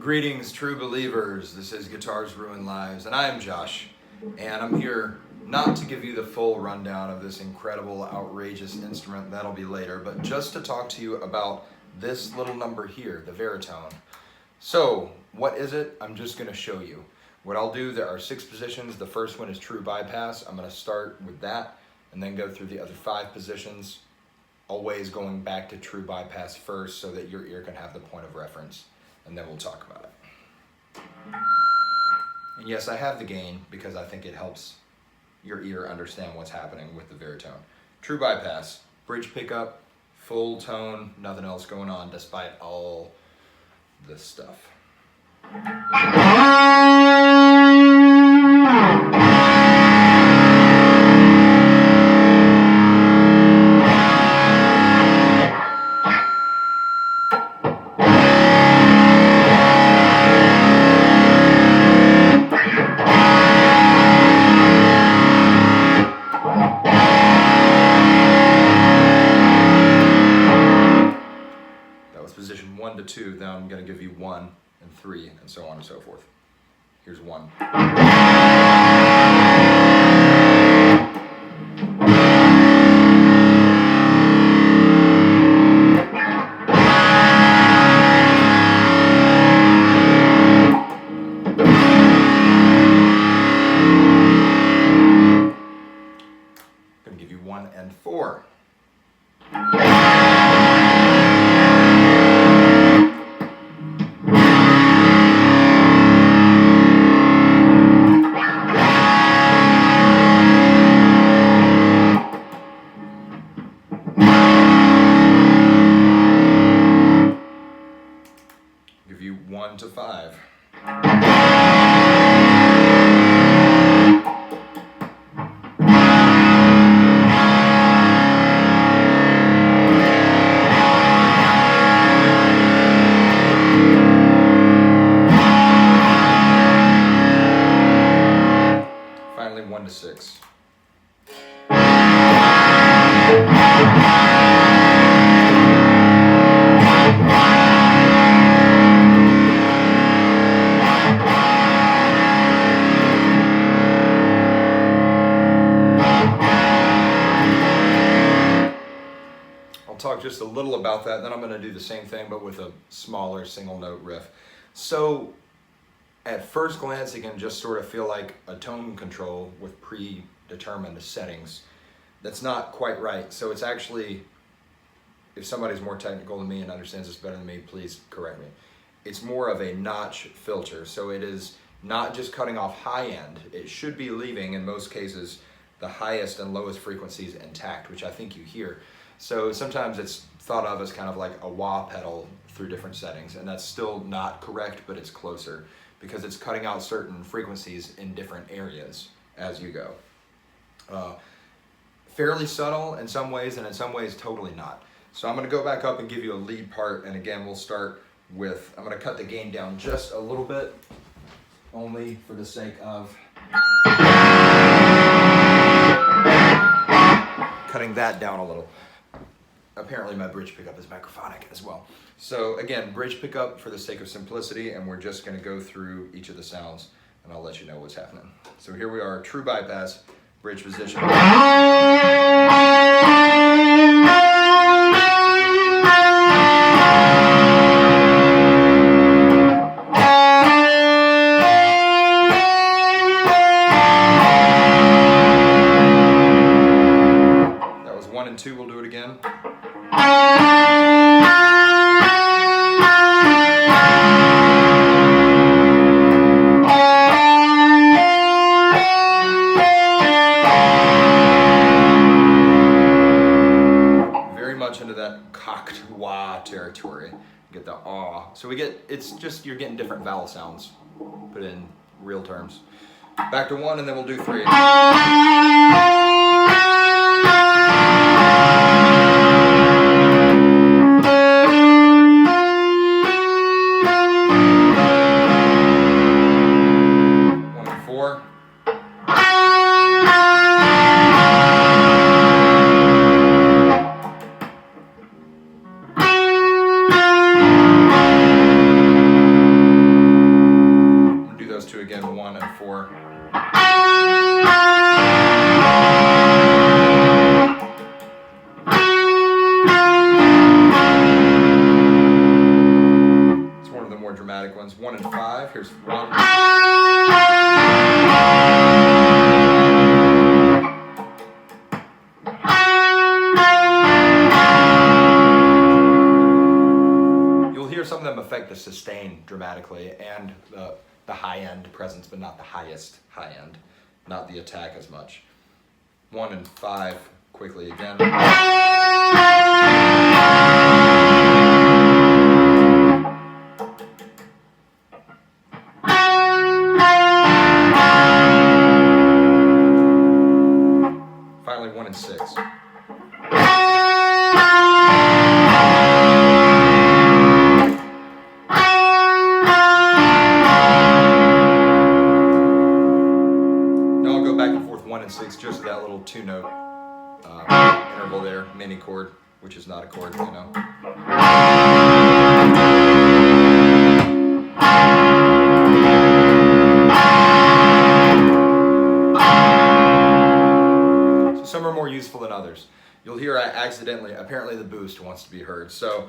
Greetings, true believers. This is Guitars Ruin Lives, and I am Josh, and I'm here not to give you the full rundown of this incredible, outrageous instrument, that'll be later, but just to talk to you about this little number here, the Varitone. So, what is it? I'm just going to show you. What I'll do, there are 6 positions. The first one is true bypass. I'm going to start with that, and then go through the other 5 positions, always going back to true bypass first so that your ear can have the point of reference. And then we'll talk about it. And yes, I have the gain because I think it helps your ear understand what's happening with the Varitone. True bypass, bridge pickup, full tone, nothing else going on despite all this stuff. Position 1 to 2, then I'm going to give you 1 and 3 and so on and so forth. Here's 1. I'm going to give you 1 and 4. Give you 1 to 5. Finally, 1 to 6. I'll talk just a little about that, then I'm going to do the same thing but with a smaller single note riff. So at first glance it can just sort of feel like a tone control with predetermined settings. That's not quite right. So it's actually, if somebody's more technical than me and understands this better than me, please correct me. It's more of a notch filter. So it is not just cutting off high end. It should be leaving, in most cases, the highest and lowest frequencies intact, which I think you hear. So sometimes it's thought of as kind of like a wah pedal through different settings, and that's still not correct, but it's closer because it's cutting out certain frequencies in different areas as you go. Fairly subtle in some ways, and in some ways totally not. So I'm going to go back up and give you a lead part, and again we'll start with, I'm going to cut the gain down just a little bit, only for the sake of cutting that down a little. Apparently my bridge pickup is microphonic as well. So again, bridge pickup for the sake of simplicity, and we're just going to go through each of the sounds and I'll let you know what's happening. So here we are, true bypass, bridge position. That was 1 and 2, we'll do it again. Very much into that cocked wah territory. Get the ah. So we get, it's just, you're getting different vowel sounds, put in real terms. Back to 1 and then we'll do 3. before. It's one of the more dramatic ones. 1 and 5. Here's 1. Some of them affect the sustain dramatically and the high end presence, but not the highest high end, not the attack as much. 1 and 5 quickly again. Finally 1 and 6. Just that little 2-note interval there, mini chord, which is not a chord, you know. So some are more useful than others. You'll hear apparently the boost wants to be heard. So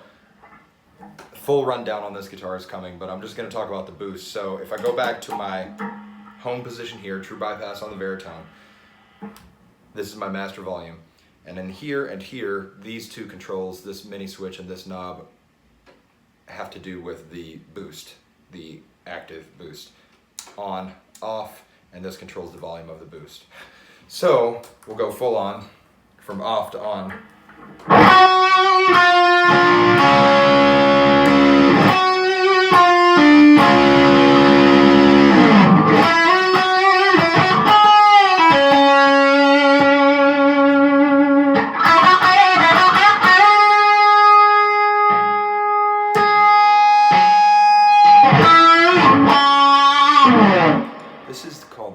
full rundown on this guitar is coming, but I'm just going to talk about the boost. So if I go back to my home position here, true bypass on the Varitone, this is my master volume, and in here and here, these two controls, this mini switch and this knob, have to do with the boost, the active boost. On, off, and this controls the volume of the boost. So we'll go full on, from off to on.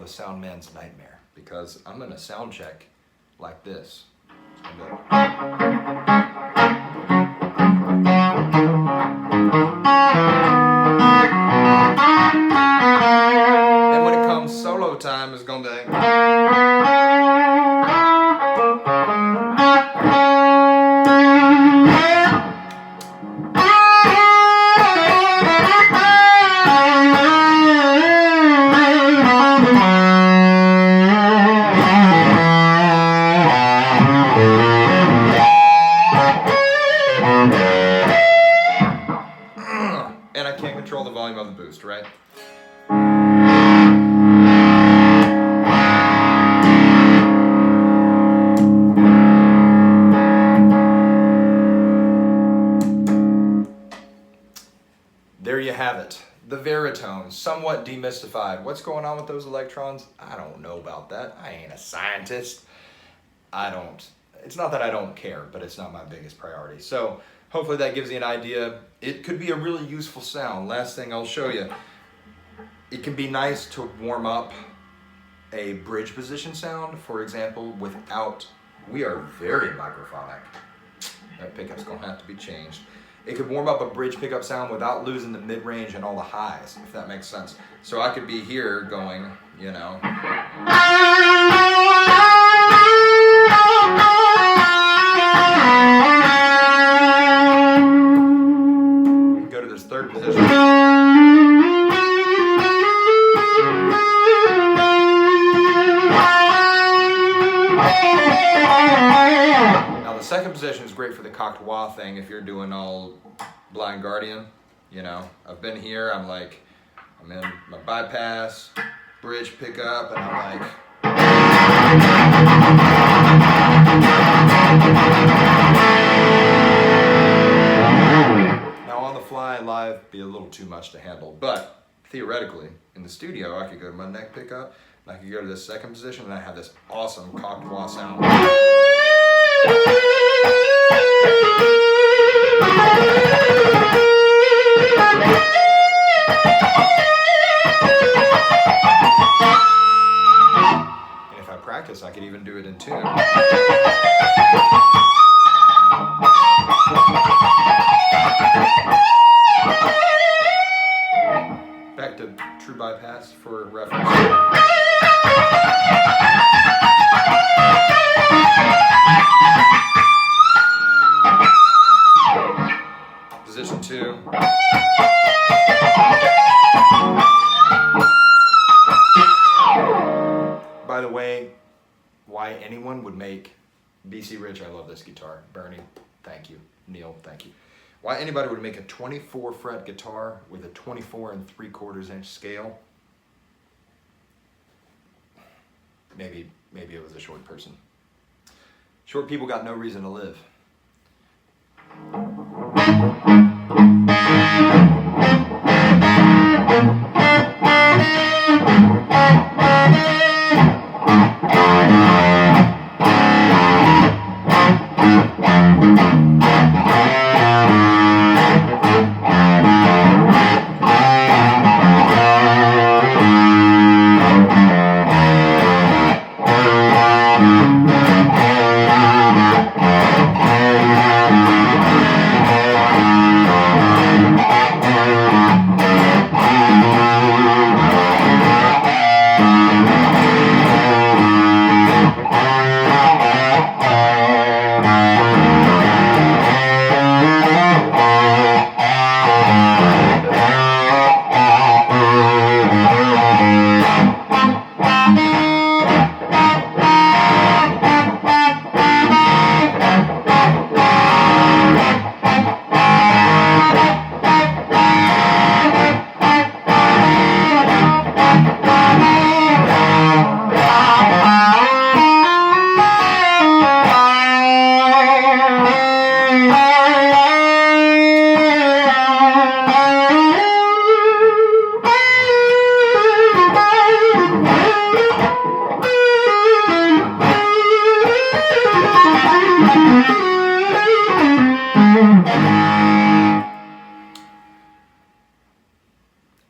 The sound man's nightmare, because I'm going to sound check like this. And when it comes solo time, it's going to be and I can't control the volume of the boost, right? There you have it. The Varitone, somewhat demystified. What's going on with those electrons? I don't know about that. I ain't a scientist. It's not that I don't care, but it's not my biggest priority. So hopefully that gives you an idea. It could be a really useful sound. Last thing I'll show you. It can be nice to warm up a bridge position sound, for example, we are very microphonic. That pickup's gonna have to be changed. It could warm up a bridge pickup sound without losing the mid-range and all the highs, if that makes sense. So I could be here going, you know. We can go to this third position. Now the second position is great for the cocked wah thing if you're doing all blind guardian, you know. I've been here, I'm in my bypass, bridge pickup, and I'm like. Now on the fly and live, be a little too much to handle, but theoretically, in the studio, I could go to my neck pickup, and I could go to this second position, and I have this awesome cocked wah sound. And if I practice, I could even do it in tune. Back to true bypass for reference. Position 2. By the way, why anyone would make BC Rich, I love this guitar. Bernie, thank you. Neil, thank you. Why anybody would make a 24 fret guitar with a 24 3/4 inch scale? Maybe it was a short person. Short people got no reason to live.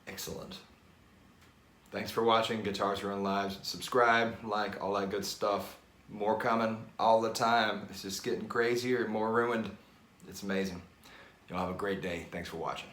Excellent. Thanks for watching Guitars Run Lives. Subscribe, like, all that good stuff. More coming all the time. It's just getting crazier and more ruined. It's amazing. Y'all have a great day. Thanks for watching.